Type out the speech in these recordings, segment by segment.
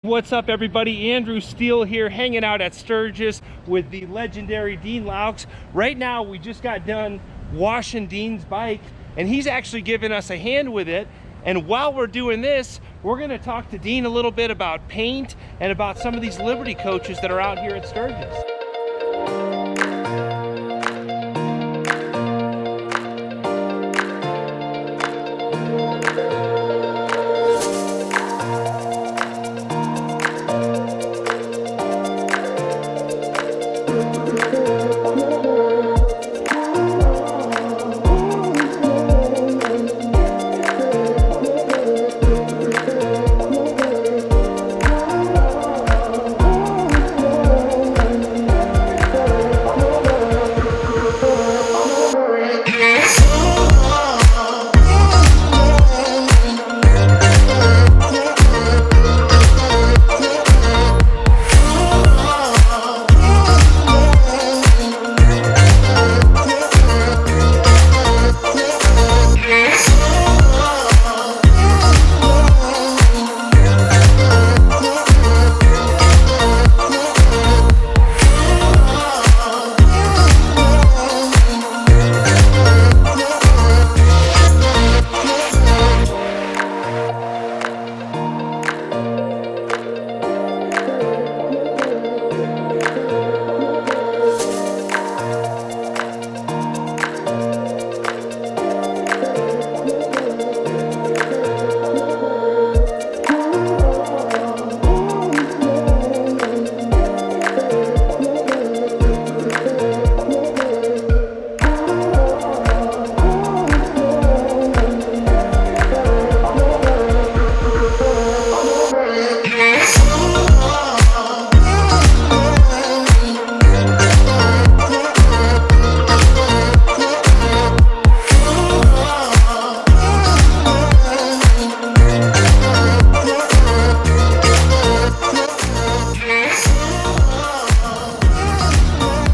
What's up, everybody? Andrew Steele here, hanging out at Sturgis with the legendary Dean Loucks. Right now, we just got done washing Dean's bike, and he's actually giving us a hand with it. And while we're doing this, we're going to talk to Dean a little bit about paint and about some of these Liberty coaches that are out here at Sturgis.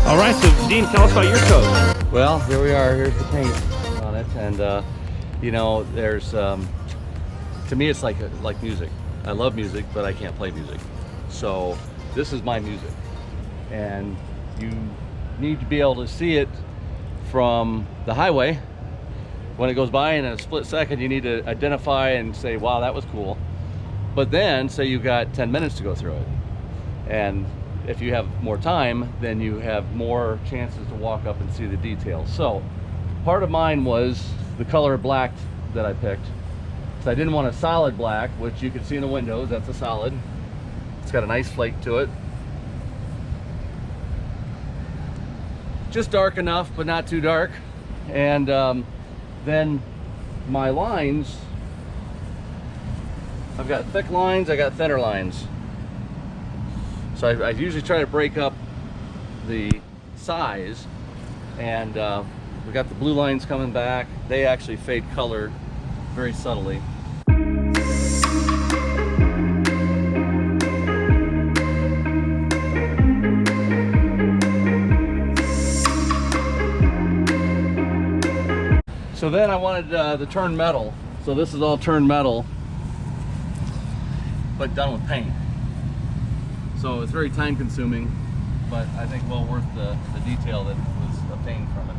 All right, so Dean, tell us about your coach. Well, here we are. Here's the paint on it, and you know, there's to me, it's like music. I love music, but I can't play music. So this is my music, and you need to be able to see it from the highway. When it goes by in a split second, you need to identify and say, "Wow, that was cool." But then, say you've got 10 minutes to go through it, and if you have more time, then you have more chances to walk up and see the details. So part of mine was the color black that I picked. So I didn't want a solid black, which you can see in the windows. That's a solid. It's got a nice flake to it. Just dark enough, but not too dark. And then my lines, I've got thick lines, I got thinner lines. So I usually try to break up the size, and we got the blue lines coming back. They actually fade color very subtly. So then I wanted the turned metal. So this is all turned metal, but done with paint. So it's very time consuming, but I think well worth the detail that was obtained from it.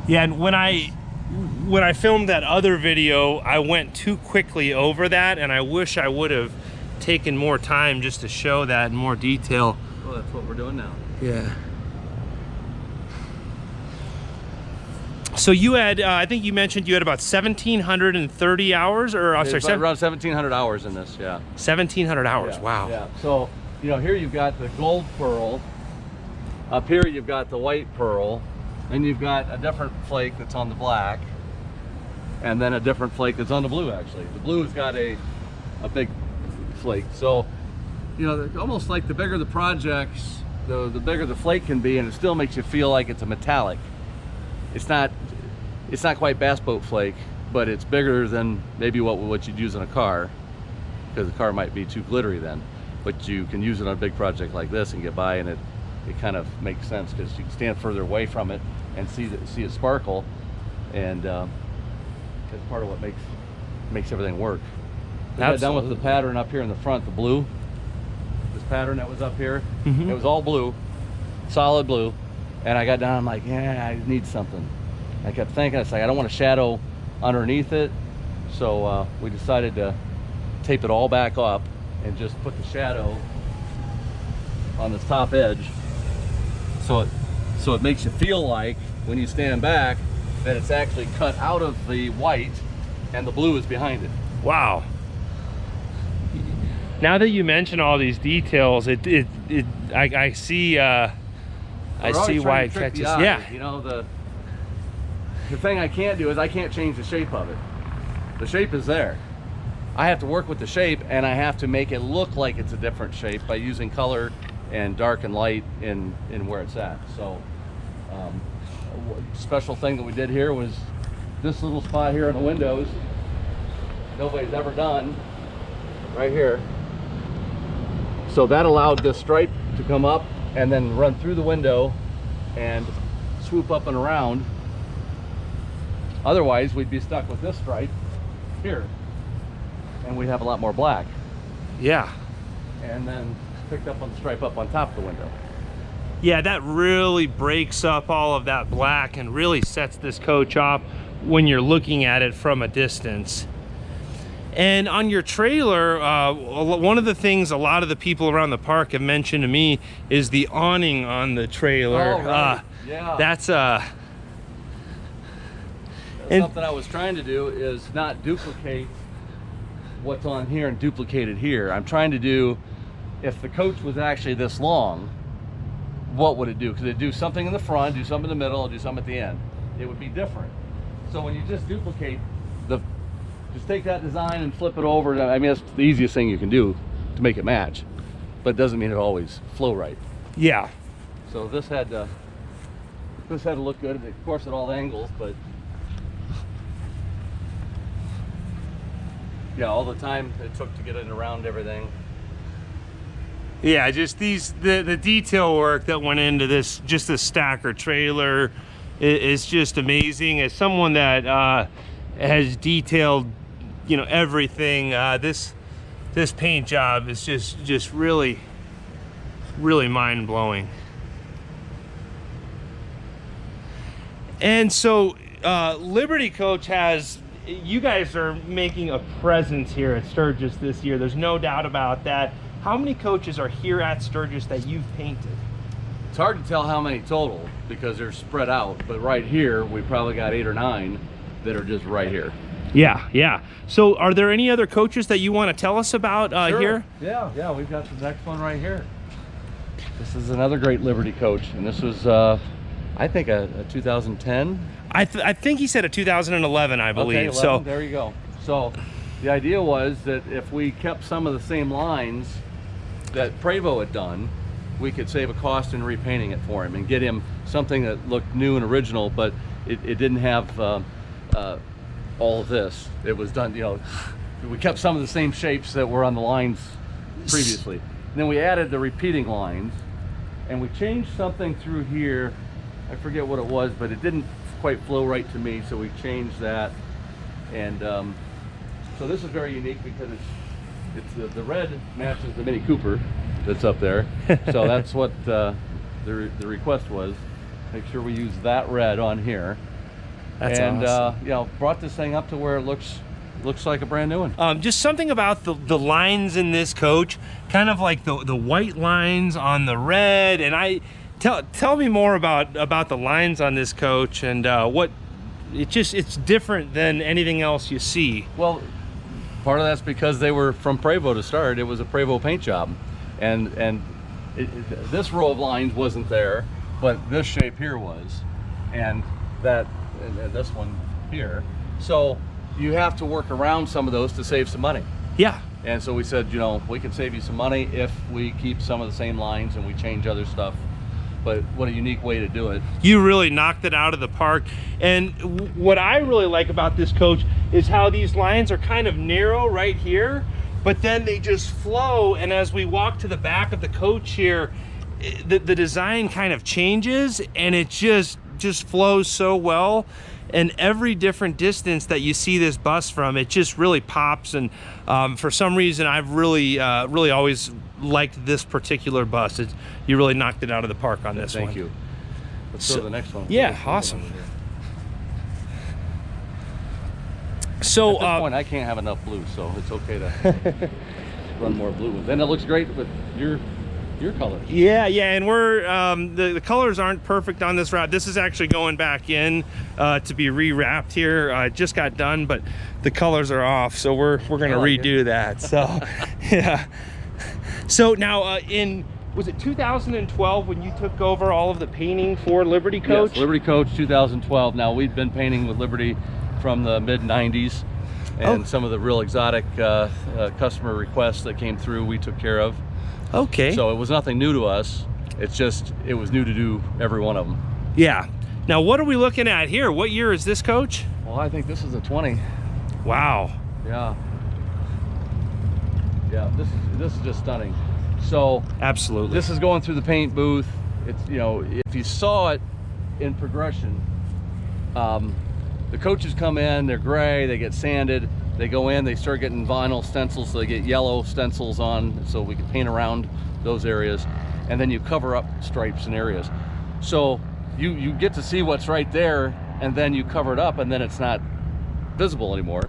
Yeah, and when I filmed that other video, I went too quickly over that, and I wish I would have taken more time just to show that in more detail. Well, that's what we're doing now. Yeah. So you had, I think you mentioned you had about 1,730 hours, or I'm sorry, around 1,700 hours in this, yeah. 1,700 hours, Yeah, wow. Yeah, so, you know, here you've got the gold pearl. Up here you've got the white pearl. And you've got a different flake that's on the black. And then a different flake that's on the blue, actually. The blue's got a big flake. So, you know, almost like the bigger the projects, the bigger the flake can be, and it still makes you feel like it's a metallic. It's not quite bass boat flake, but it's bigger than maybe what you'd use in a car, because the car might be too glittery then. But you can use it on a big project like this and get by, and it kind of makes sense because you can stand further away from it and see it sparkle, and that's part of what makes everything work. We got done with the pattern up here in the front, the blue. pattern that was up here. Mhm. It was all blue, solid blue. And I got down, I'm like, yeah, I need something. I kept thinking, it's like, I don't want a shadow underneath it. So we decided to tape it all back up and just put the shadow on this top edge. So it makes you feel like when you stand back that it's actually cut out of the white and the blue is behind it. Wow. Now that you mention all these details, I see I see why it catches. Yeah. You know, the thing I can't do is I can't change the shape of it. The shape is there. I have to work with the shape, and I have to make it look like it's a different shape by using color and dark and light in where it's at. So special thing that we did here was this little spot here in the windows. Nobody's ever done right here. So that allowed this stripe to come up and then run through the window and swoop up and around. Otherwise, we'd be stuck with this stripe here, and we'd have a lot more black. Yeah. And then picked up on the stripe up on top of the window. Yeah, that really breaks up all of that black and really sets this coach off when you're looking at it from a distance. And on your trailer, one of the things a lot of the people around the park have mentioned to me is the awning on the trailer. Oh, right. Yeah. That's something I was trying to do is not duplicate what's on here and duplicate it here. I'm trying to do, if the coach was actually this long, what would it do? Could it do something in the front, do something in the middle, do something at the end? It would be different. So when you just duplicate just take that design and flip it over. I mean, that's the easiest thing you can do to make it match, but it doesn't mean it always flow right. Yeah. So this had to look good, of course, at all angles, but yeah, all the time it took to get it around everything. Yeah, just the detail work that went into this, just the stacker trailer is just amazing. As someone that has detailed, you know, everything, this paint job is just really mind-blowing. And so Liberty Coach you guys are making a presence here at Sturgis this year. There's no doubt about that. How many coaches are here at Sturgis that you've painted? It's hard to tell how many total because they're spread out, but right here we probably got 8 or 9 that are just right here. Yeah. So are there any other coaches that you want to tell us about Sure. here? Yeah, we've got the next one right here. This is another great Liberty coach, and this was I think a 2010. I think he said a 2011, I believe. Okay, 11, so there you go. So the idea was that if we kept some of the same lines that Prevost had done, we could save a cost in repainting it for him and get him something that looked new and original, but it didn't have all of this. It was done, you know, we kept some of the same shapes that were on the lines previously. And then we added the repeating lines, and we changed something through here. I forget what it was, but it didn't quite flow right to me, so we changed that. And so this is very unique because it's the red matches the Mini Cooper that's up there. So that's what the request was. Make sure we use that red on here. That's and awesome. you know, brought this thing up to where it looks like a brand new one. Just something about the lines in this coach, kind of like the white lines on the red. And tell me more about the lines on this coach and what it's different than anything else you see. Well, part of that's because they were from Prevost to start. It was a Prevost paint job, and this row of lines wasn't there, but this shape here was, and this one here. So you have to work around some of those to save some money. Yeah. And so we said, you know, we can save you some money if we keep some of the same lines and we change other stuff. But what a unique way to do it. You really knocked it out of the park. And what I really like about this coach is how these lines are kind of narrow right here, but then they just flow. And as we walk to the back of the coach here, the design kind of changes and it just flows so well. and every different distance that you see this bus from, it just really pops. And for some reason, I've really always liked this particular bus. You really knocked it out of the park on this one. Thank you. Let's go to the next one. Yeah, awesome. So at this point, I can't have enough blue, so it's okay to run more blue. Then it looks great with your colors. Yeah, and we're the colors aren't perfect on this route. This is actually going back in to be rewrapped here. It just got done, but the colors are off, so we're gonna redo that. So yeah. So now was it 2012 when you took over all of the painting for Liberty Coach? Yes, Liberty Coach 2012. Now, we'd been painting with Liberty from the mid-90s, and some of the real exotic customer requests that came through we took care of. Okay. So it was nothing new to us. It's just, it was new to do every one of them. Yeah. Now, what are we looking at here? What year is this, Coach? Well, I think this is a 20. Wow. Yeah. Yeah, this is just stunning. So absolutely, this is going through the paint booth. It's, you know, if you saw it in progression, the coaches come in, they're gray, they get sanded, they go in, they start getting vinyl stencils, so they get yellow stencils on, so we can paint around those areas, and then you cover up stripes and areas. So you get to see what's right there, and then you cover it up, and then it's not visible anymore,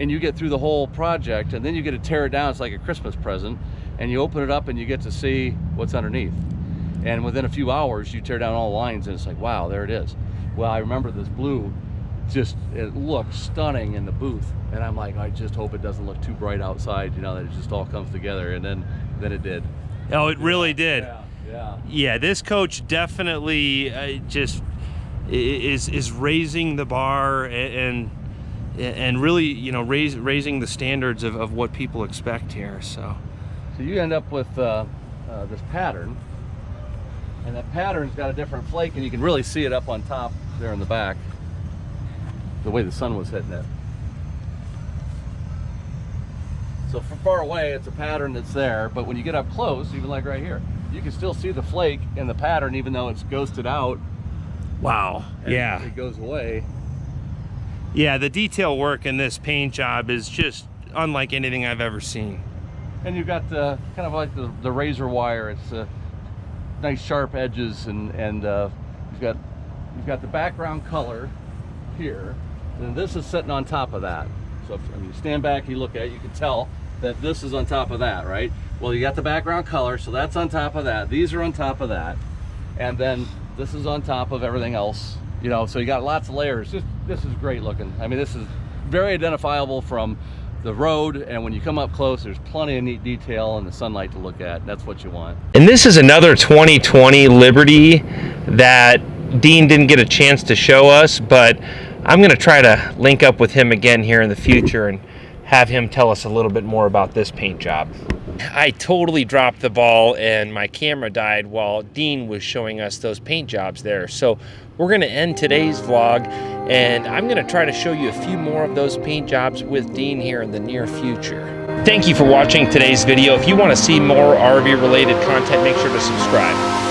and you get through the whole project, and then you get to tear it down. It's like a Christmas present, and you open it up and you get to see what's underneath. And within a few hours, you tear down all the lines, and it's like, wow, there it is. Well, I remember this blue, just, it looked stunning in the booth, and I'm like, I just hope it doesn't look too bright outside, you know, that it just all comes together. And then it did. Oh, it really did. Yeah, this coach definitely just is raising the bar and really, you know, raising the standards of what people expect here. So you end up with this pattern, and that pattern's got a different flake, and you can really see it up on top there in the back, the way the sun was hitting it. So from far away, it's a pattern that's there, but when you get up close, even like right here, you can still see the flake in the pattern, even though it's ghosted out. Wow. Yeah. It goes away. Yeah, the detail work in this paint job is just unlike anything I've ever seen. And you've got kind of like the razor wire. It's nice sharp edges, and you've got the background color here, and this is sitting on top of that. So if you stand back, you look at it, you can tell that this is on top of that, right? Well, you got the background color, so that's on top of that. These are on top of that, and then this is on top of everything else. You know, so you got lots of layers. This is great looking. I mean, this is very identifiable from the road, and when you come up close, there's plenty of neat detail in the sunlight to look at. That's what you want. And this is another 2020 Liberty that Dean didn't get a chance to show us, but I'm going to try to link up with him again here in the future and have him tell us a little bit more about this paint job. I totally dropped the ball and my camera died while Dean was showing us those paint jobs there. So we're going to end today's vlog, and I'm going to try to show you a few more of those paint jobs with Dean here in the near future. Thank you for watching today's video. If you want to see more RV related content, make sure to subscribe.